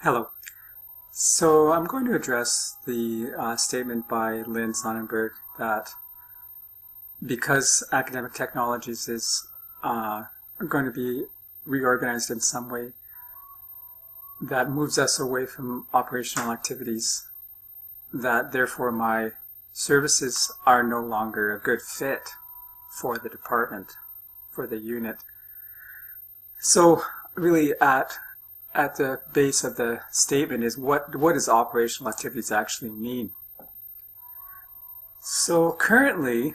Hello. So I'm going to address the statement by Lynn Sonnenberg that because academic technologies is going to be reorganized in some way that moves us away from operational activities, that therefore my services are no longer a good fit for the department, for the unit. So really at the base of the statement is what does operational activities actually mean? So currently,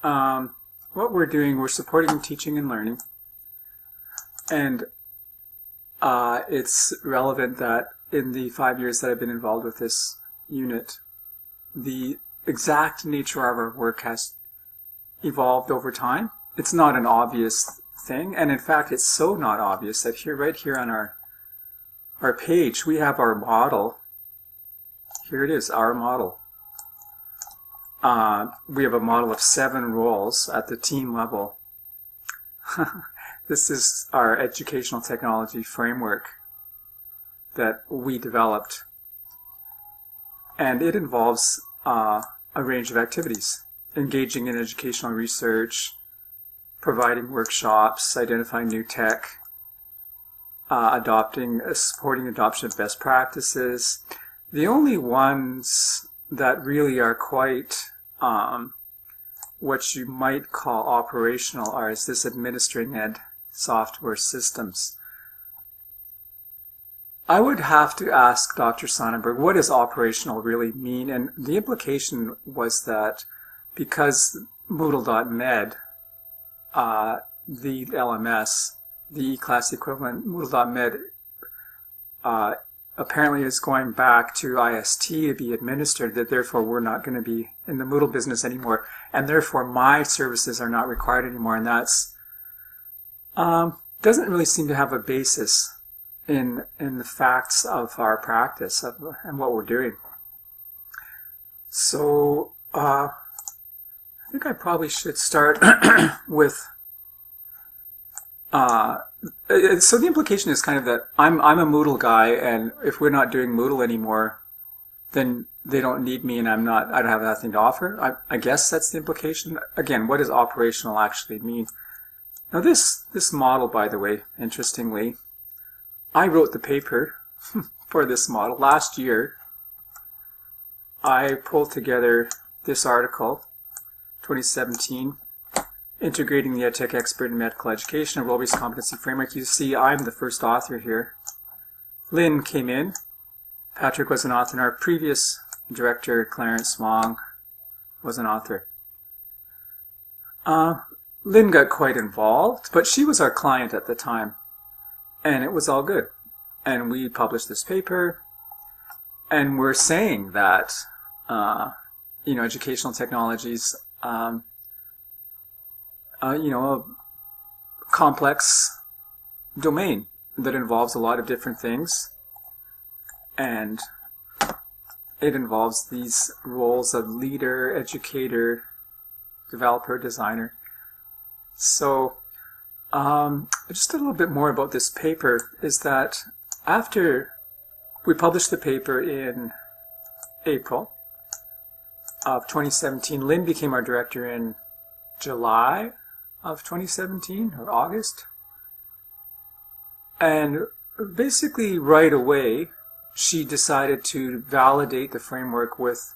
what we're doing, we're supporting teaching and learning, and it's relevant that in the 5 years that I've been involved with this unit, the exact nature of our work has evolved over time. It's not an obvious thing, and in fact, it's so not obvious that right here on our page, we have our model. Here it is, our model. We have a model of 7 roles at the team level. This is our educational technology framework that we developed. And it involves a range of activities, engaging in educational research, providing workshops, identifying new tech, supporting adoption of best practices. The only ones that really are quite what you might call operational is this administering ed software systems. I would have to ask Dr. Sonnenberg, what does operational really mean? And the implication was that because Moodle.med, the LMS, the E-class equivalent, Moodle.med, apparently is going back to IST to be administered, that therefore we're not going to be in the Moodle business anymore, and therefore my services are not required anymore, and that's doesn't really seem to have a basis in the facts of our practice and what we're doing. So I think I probably should start with so the implication is kind of that I'm a Moodle guy, and if we're not doing Moodle anymore, then they don't need me, and I don't have nothing to offer. I guess that's the implication. Again, what does operational actually mean? Now this model, by the way, interestingly, I wrote the paper for this model last year. I pulled together this article, 2017. Integrating the EdTech Expert in Medical Education, a Role-Based Competency Framework. You see, I'm the first author here. Lynn came in. Patrick was an author. And our previous director, Clarence Wong, was an author. Lynn got quite involved, but she was our client at the time. And it was all good. And we published this paper. And we're saying that, educational technologies, a complex domain that involves a lot of different things, and it involves these roles of leader, educator, developer, designer. So just a little bit more about this paper is that after we published the paper in April of 2017, Lynn became our director in July of 2017 or August, and basically right away she decided to validate the framework with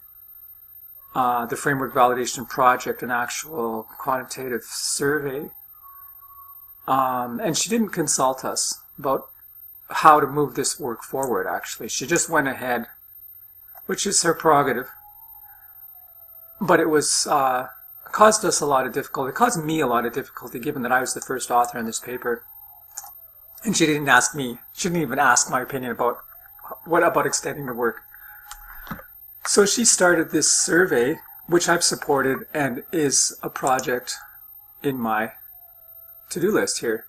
the framework validation project, an actual quantitative survey, and she didn't consult us about how to move this work forward. Actually, she just went ahead, which is her prerogative, but it was caused us a lot of difficulty. It caused me a lot of difficulty, given that I was the first author in this paper. And she didn't ask me. She didn't even ask my opinion about extending the work. So she started this survey, which I've supported and is a project in my to-do list here.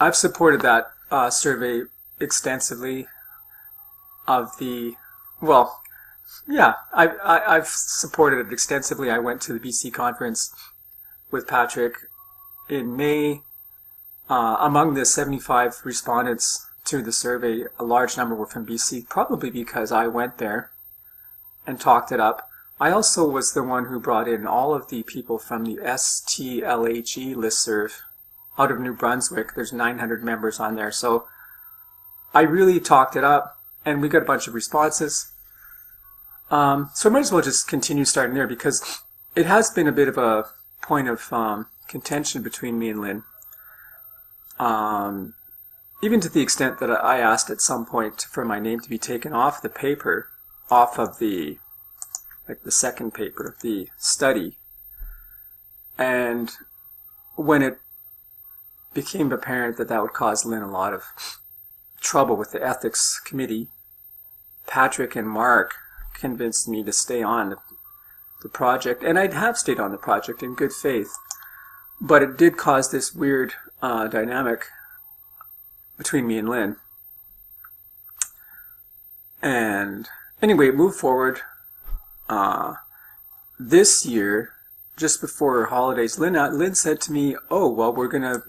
I've supported that survey extensively I've supported it extensively. I went to the BC conference with Patrick in May. Among the 75 respondents to the survey, a large number were from BC, probably because I went there and talked it up. I also was the one who brought in all of the people from the STLHE listserv out of New Brunswick. There's 900 members on there. So I really talked it up, and we got a bunch of responses. So I might as well just continue starting there, because it has been a bit of a point of contention between me and Lynn. Even to the extent that I asked at some point for my name to be taken off the paper, off of the second paper of the study. And when it became apparent that that would cause Lynn a lot of trouble with the ethics committee, Patrick and Mark convinced me to stay on the project, and I'd have stayed on the project in good faith, but it did cause this weird dynamic between me and Lynn. And anyway, it moved forward. This year, just before holidays, Lynn said to me, "Oh, well, we're gonna,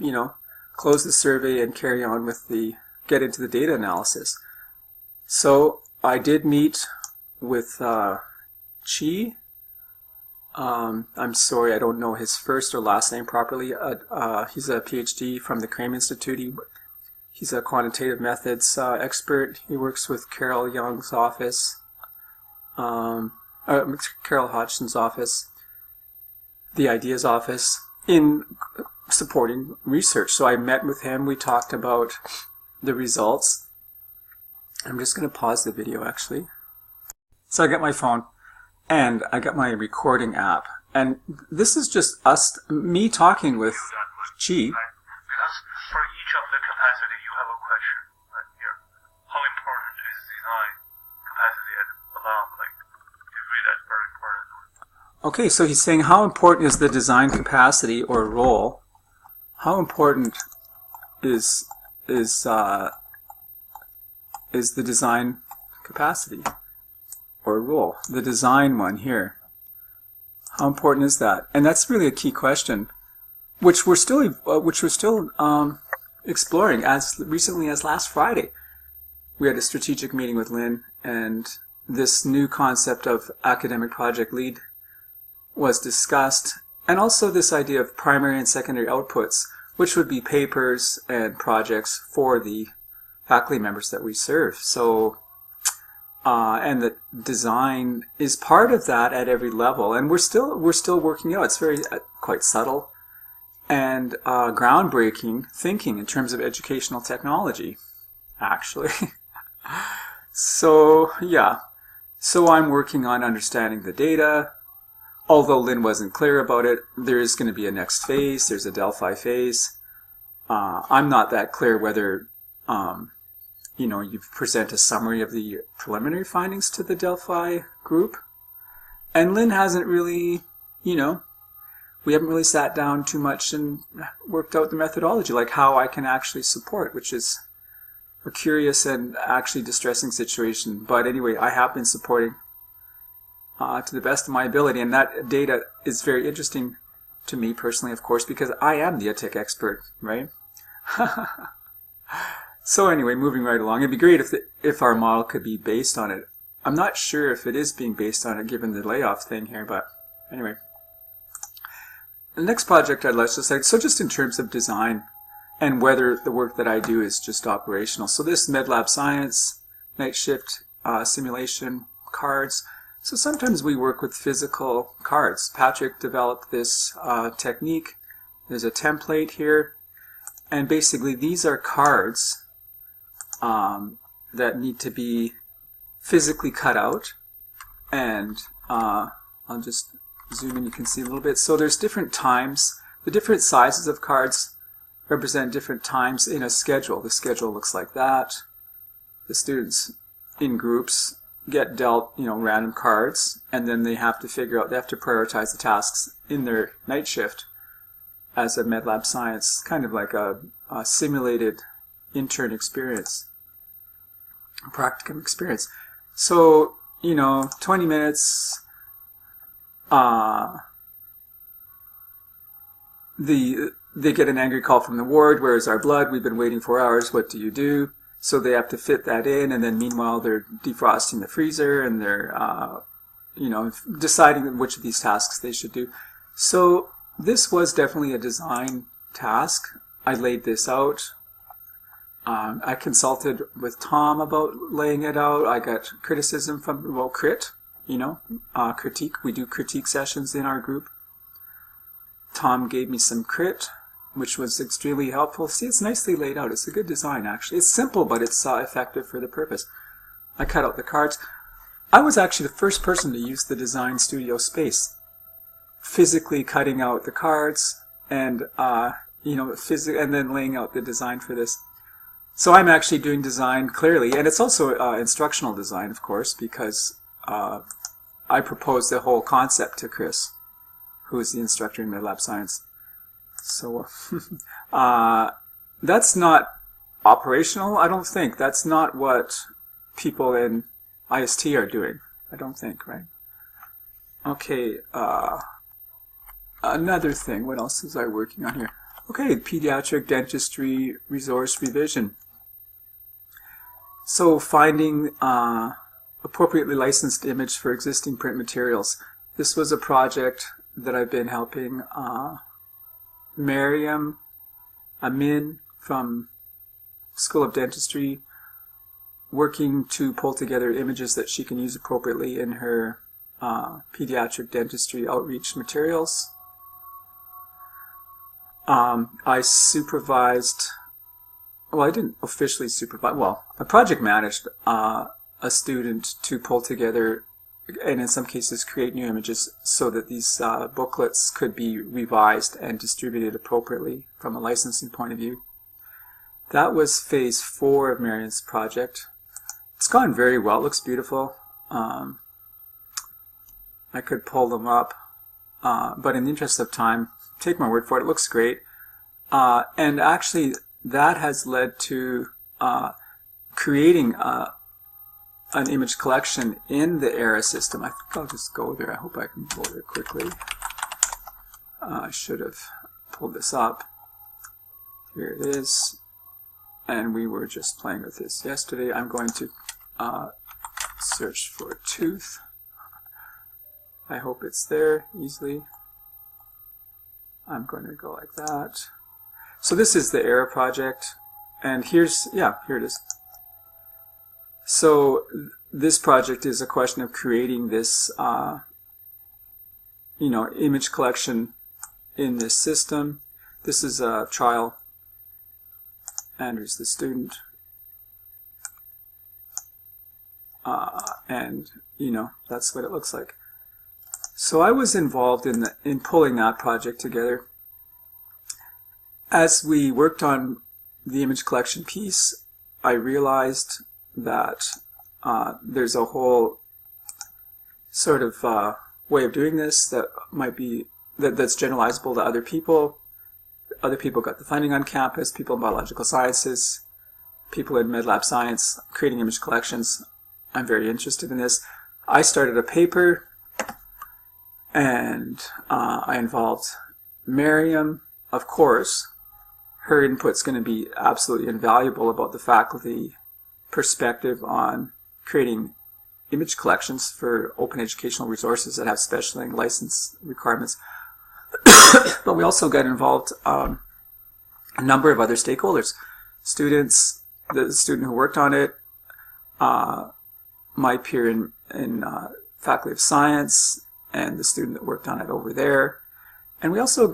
close the survey and carry on with get into the data analysis." So I did meet with Chi. I'm sorry, I don't know his first or last name properly. He's a PhD from the Crane Institute. He's a quantitative methods expert. He works with Carol Young's office. Carol Hodgson's office, the Ideas office, in supporting research. So I met with him. We talked about the results. I'm just going to pause the video, actually. So I got my phone, and I got my recording app. And this is just me talking with Chi. Because for each of the capacity, you have a question here. How important is design capacity at the lab? That's very important. Okay, so he's saying, how important is the design capacity or role? How important is the design capacity or role? The design one here. How important is that? And that's really a key question, which we're still exploring. As recently as last Friday, we had a strategic meeting with Lynn, and this new concept of academic project lead was discussed, and also this idea of primary and secondary outputs, which would be papers and projects for the faculty members that we serve. So, and the design is part of that at every level, and we're still working out. It's very quite subtle and groundbreaking thinking in terms of educational technology, actually. So yeah. So I'm working on understanding the data. Although Lynn wasn't clear about it, there is going to be a next phase. There's a Delphi phase. I'm not that clear whether, you present a summary of the preliminary findings to the Delphi group. And Lynn hasn't really, we haven't really sat down too much and worked out the methodology, like how I can actually support, which is a curious and actually distressing situation. But anyway, I have been supporting to the best of my ability, and that data is very interesting to me personally, of course, because I am the EdTech expert, right? So anyway, moving right along, it'd be great if our model could be based on it. I'm not sure if it is being based on it given the layoff thing here, but anyway. The next project I'd like to say, so just in terms of design, and whether the work that I do is just operational. So this MedLab Science, night shift simulation cards. So sometimes we work with physical cards. Patrick developed this technique. There's a template here. And basically these are cards that need to be physically cut out. And I'll just zoom in, you can see a little bit. So there's different times. The different sizes of cards represent different times in a schedule. The schedule looks like that. The students in groups get dealt, random cards, and then they have to prioritize the tasks in their night shift as a MedLab Science, kind of like a simulated intern experience, a practicum experience. So, 20 minutes, they get an angry call from the ward. Where is our blood? We've been waiting 4 hours. What do you do? So they have to fit that in, and then meanwhile they're defrosting the freezer, and they're deciding which of these tasks they should do. So this was definitely a design task. I laid this out. I consulted with Tom about laying it out. I got criticism from, well, critique. We do critique sessions in our group. Tom gave me some crit, which was extremely helpful. See, it's nicely laid out. It's a good design, actually. It's simple, but it's effective for the purpose. I cut out the cards. I was actually the first person to use the design studio space, physically cutting out the cards and and then laying out the design for this. So I'm actually doing design clearly, and it's also instructional design, of course, because I proposed the whole concept to Chris, who is the instructor in MedLab Science. So that's not operational, I don't think. That's not what people in IST are doing, I don't think, right? Okay, another thing, what else was I working on here? Okay, pediatric dentistry resource revision. So finding appropriately licensed image for existing print materials. This was a project that I've been helping Miriam Amin from School of Dentistry, working to pull together images that she can use appropriately in her pediatric dentistry outreach materials. I supervised, well, I didn't officially supervise, well, I project managed a student to pull together and in some cases create new images so that these booklets could be revised and distributed appropriately from a licensing point of view. That was phase 4 of Marion's project. It's gone very well. It looks beautiful. I could pull them up, but in the interest of time, take my word for it, it looks great. And actually, that has led to creating an image collection in the ERA system. I think I'll just go there. I hope I can go there quickly. I should have pulled this up. Here it is. And we were just playing with this yesterday. I'm going to search for a tooth. I hope it's there easily. I'm going to go like that. So this is the ERA project. And here's, yeah, here it is. So this project is a question of creating this, image collection in this system. This is a trial. Andrew's the student. And, that's what it looks like. So I was involved in pulling that project together. As we worked on the image collection piece, I realized that there's a whole sort of way of doing this that might be that's generalizable to other people. Other people got the funding on campus, people in biological sciences, people in MedLab Science, creating image collections. I'm very interested in this. I started a paper, and I involved Miriam, of course. Her input's going to be absolutely invaluable about the faculty perspective on creating image collections for open educational resources that have special license requirements. But we also got involved a number of other stakeholders. Students, the student who worked on it, my peer in Faculty of Science, and the student that worked on it over there. And we also,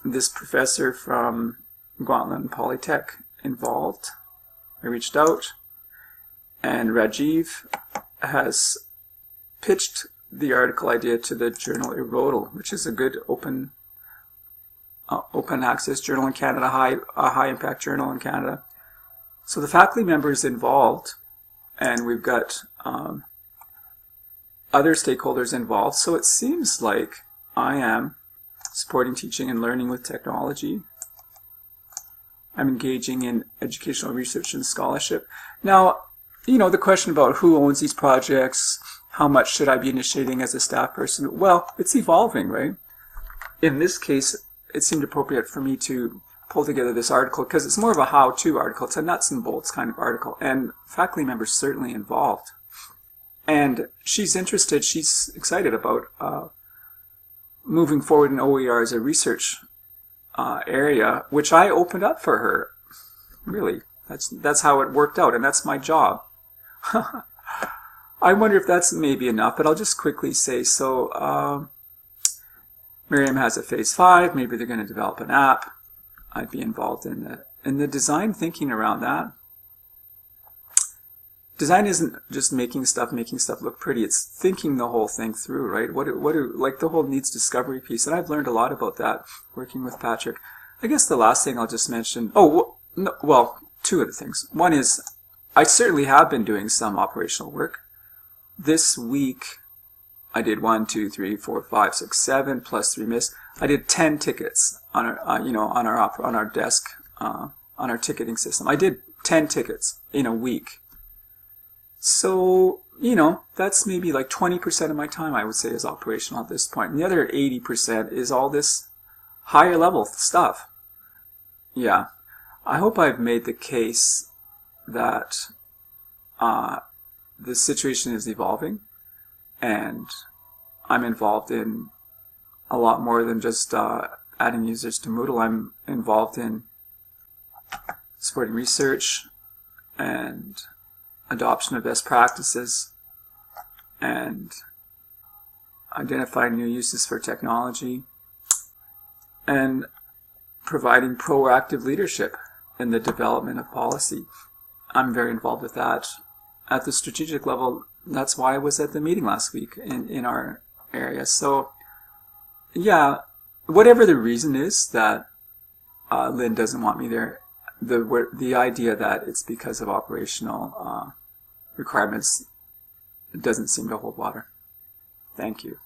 this professor from Guatemalan Polytech involved. I reached out, and Rajiv has pitched the article idea to the journal Erodal, which is a good open access journal in Canada, a high impact journal in Canada. So the faculty members involved, and we've got other stakeholders involved. So it seems like I am supporting teaching and learning with technology. I'm engaging in educational research and scholarship. Now, the question about who owns these projects, how much should I be initiating as a staff person? Well, it's evolving, right? In this case, it seemed appropriate for me to pull together this article because it's more of a how-to article. It's a nuts and bolts kind of article, and faculty members certainly involved. And she's interested, she's excited about moving forward in OER as a research area, which I opened up for her. Really, that's how it worked out, and that's my job. I wonder if that's maybe enough, but I'll just quickly say, so Miriam has a phase 5, maybe they're going to develop an app. I'd be involved in the design thinking around that. Design isn't just making stuff look pretty. It's thinking the whole thing through, right? Like the whole needs discovery piece. And I've learned a lot about that working with Patrick. I guess the last thing I'll just mention, well, two other things. One is I certainly have been doing some operational work. This week I did 1, 2, 3, 4, 5, 6, 7 plus 3 missed. I did 10 tickets on our, on our desk, on our ticketing system. I did 10 tickets in a week. So, that's maybe like 20% of my time, I would say, is operational at this point. And the other 80% is all this higher level stuff. Yeah. I hope I've made the case that the situation is evolving, and I'm involved in a lot more than just adding users to Moodle. I'm involved in supporting research and adoption of best practices and identifying new uses for technology and providing proactive leadership in the development of policy. I'm very involved with that at the strategic level. That's why I was at the meeting last week in our area. So yeah, whatever the reason is that Lynn doesn't want me there, the idea that it's because of operational requirements doesn't seem to hold water. Thank you.